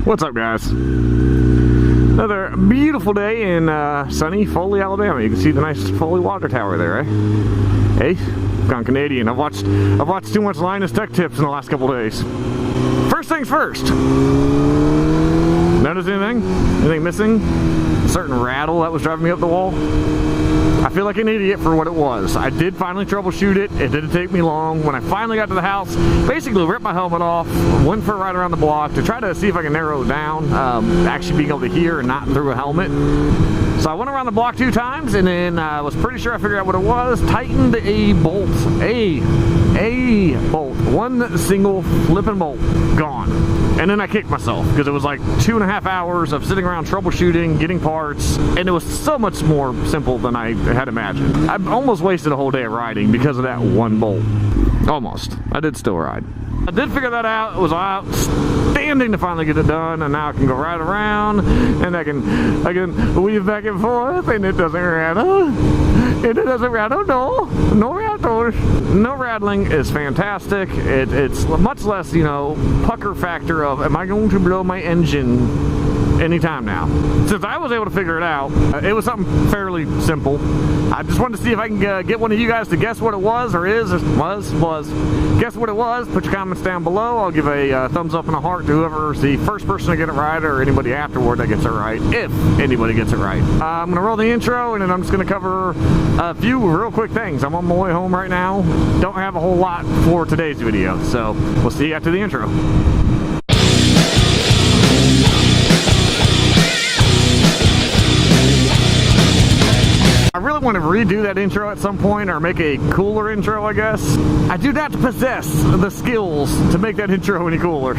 What's up, guys? Another beautiful day in sunny Foley, Alabama. You can see the nice Foley water tower there, eh? Hey, gone Canadian. I've watched too much Linus Tech Tips in the last couple days. First things first. Notice anything? Anything missing? A certain rattle that was driving me up the wall? I feel like an idiot for what it was. I did finally troubleshoot it. It didn't take me long. When I finally got to the house, basically ripped my helmet off, went for a ride around the block to try to see if I can narrow it down, actually being able to hear and not through a helmet. So I went around the block 2 times and then I was pretty sure I figured out what it was. Tightened a bolt. A bolt. One single flipping bolt. Gone. And then I kicked myself because it was like 2.5 hours of sitting around troubleshooting, getting parts, and it was so much more simple than I had imagined. I almost wasted a whole day of riding because of that one bolt. Almost. I did still ride. I did figure that out. It was outstanding to finally get it done, and now I can go right around, and I can weave back and forth, and it doesn't rattle. It doesn't rattle, no rattles. No rattling is fantastic. It's much less, you know, pucker factor of, am I going to blow my engine anytime now? Since I was able to figure it out, it was something fairly simple. I just wanted to see if I can get one of you guys to guess what it was, or was. Guess what it was. Put your comments down below. I'll give a thumbs up and a heart to whoever's the first person to get it right, or anybody afterward that gets it right, if anybody gets it right. I'm going to roll the intro, and then I'm just going to cover a few real quick things. I'm on my way home right now. Don't have a whole lot for today's video, so we'll see you after the intro. I really want to redo that intro at some point, or make a cooler intro, I guess. I do not possess the skills to make that intro any cooler.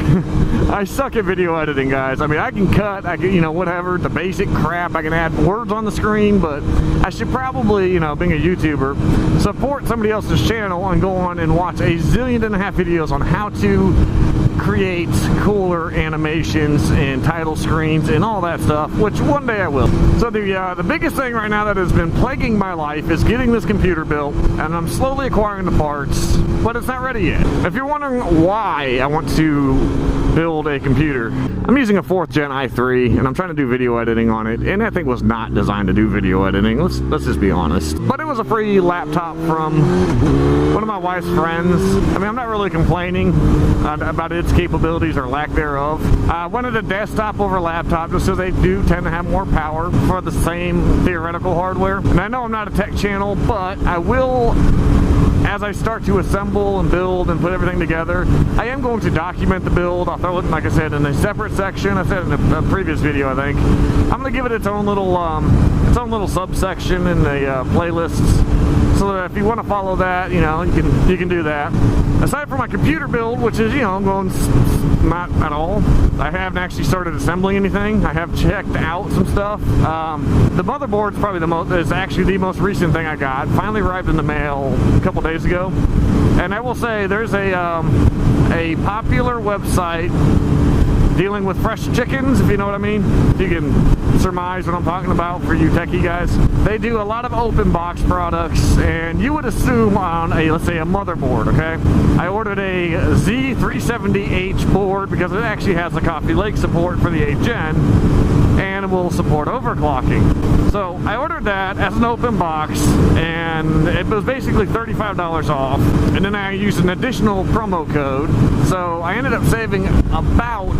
I suck at video editing, guys. I mean, I can cut, I can, you know, whatever, the basic crap. I can add words on the screen, but I should probably, you know, being a YouTuber, support somebody else's channel and go on and watch 1.5 zillion videos on how to create cooler animations and title screens and all that stuff, which one day I will. So the biggest thing right now that has been plaguing my life is getting this computer built, and I'm slowly acquiring the parts, but it's not ready yet. If you're wondering why I want to build a computer, I'm using a 4th gen i3 and I'm trying to do video editing on it, and that thing was not designed to do video editing. Let's just be honest. But it was a free laptop from one of my wife's friends. I mean, I'm not really complaining about its capabilities or lack thereof. I wanted a desktop over laptop just so they do tend to have more power for the same theoretical hardware. And I know I'm not a tech channel, but I will, as I start to assemble and build and put everything together, I am going to document the build. I'll throw it, like I said, in a separate section. I said in a previous video, I think. I'm going to give it its own little subsection in the playlists, so that if you want to follow that, you know, you can do that. Aside from my computer build, which is, you know, going not at all. I haven't actually started assembling anything. I have checked out some stuff. The motherboard's probably is actually the most recent thing I got. Finally arrived in the mail a couple days ago. And I will say there's a popular website dealing with fresh chickens, if you know what I mean. You can surmise what I'm talking about for you techie guys. They do a lot of open box products, and you would assume on a, let's say, a motherboard, okay? I ordered a Z370H board because it actually has a Coffee Lake support for the 8th gen, and it will support overclocking. So I ordered that as an open box, and it was basically $35 off, and then I used an additional promo code, so I ended up saving about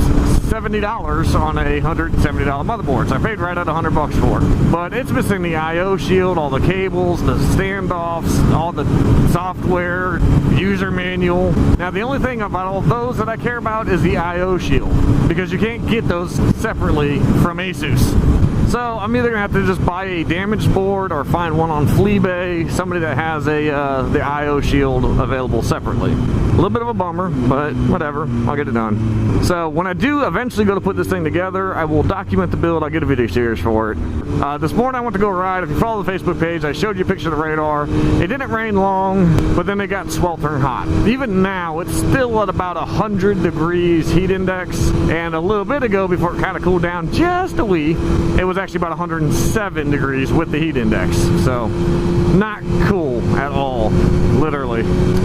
$70 on a $170 motherboard. So I paid right at $100 for it. But it's missing the I/O shield, all the cables, the standoffs, all the software, user manual. Now the only thing about all those that I care about is the I/O shield, because you can't get those separately from Asus. So I'm either gonna have to just buy a damaged board or find one on Fleabay, somebody that has the I/O shield available separately. A little bit of a bummer, but whatever, I'll get it done. So when I do eventually go to put this thing together, I will document the build. I'll get a video series for it. This morning I went to go ride. If you follow the Facebook page, I showed you a picture of the radar. It didn't rain long, but then it got sweltering hot. Even now, it's still at about 100 degrees heat index, and a little bit ago, before it kind of cooled down just a wee, it was actually about 107 degrees with the heat index. So not cool at all. literally.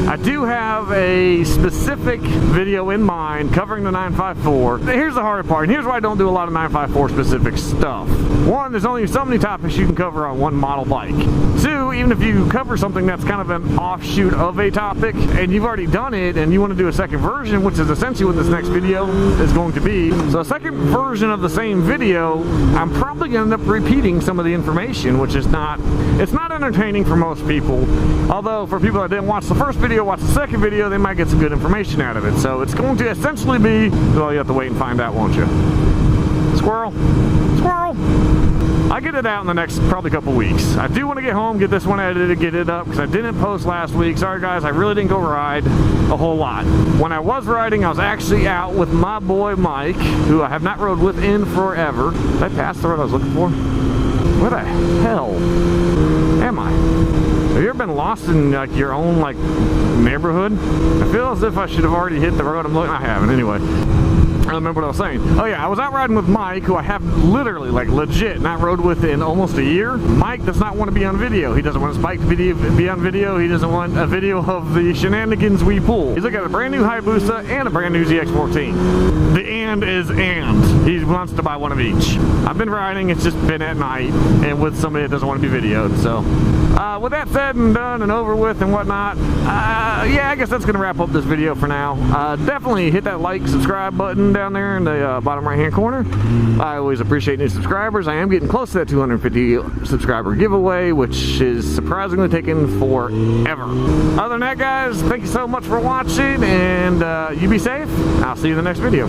I do have a specific video in mind covering the 954. Here's the harder part, and here's why I don't do a lot of 954 specific stuff. One, there's only so many topics you can cover on one model bike. Two, even if you cover something that's kind of an offshoot of a topic, and you've already done it, and you want to do a second version, which is essentially what this next video is going to be. So a second version of the same video, I'm probably going to end up repeating some of the information, which is it's not entertaining for most people. Although for people that didn't watch the first video, watch the second video, they might get some good information out of it. So it's going to essentially be, well, you have to wait and find out, won't you? Squirrel, squirrel. I get it out in the next probably couple weeks. I do want to get home, get this one edited, get it up, because I didn't post last week. Sorry guys, I really didn't go ride a whole lot. When I was riding, I was actually out with my boy Mike, who I have not rode with in forever. Did I pass the road I was looking for? Where the hell am I? Have you ever been lost in like your own like neighborhood? I feel as if I should have already hit the road I'm looking. I haven't anyway. I don't remember what I was saying. Oh yeah, I was out riding with Mike, who I have literally, like legit, not rode with in almost a year. Mike does not want to be on video. He doesn't want his bike to be on video. He doesn't want a video of the shenanigans we pull. He's looking at a brand new Hayabusa and a brand new ZX14. The and is and. He wants to buy one of each. I've been riding, it's just been at night, and with somebody that doesn't want to be videoed, so. With that said and done and over with and whatnot, yeah, I guess that's going to wrap up this video for now. Definitely hit that like, subscribe button down there in the bottom right hand corner. I always appreciate new subscribers. I am getting close to that 250 subscriber giveaway, which is surprisingly taking forever. Other than that, guys, thank you so much for watching, and you be safe. I'll see you in the next video.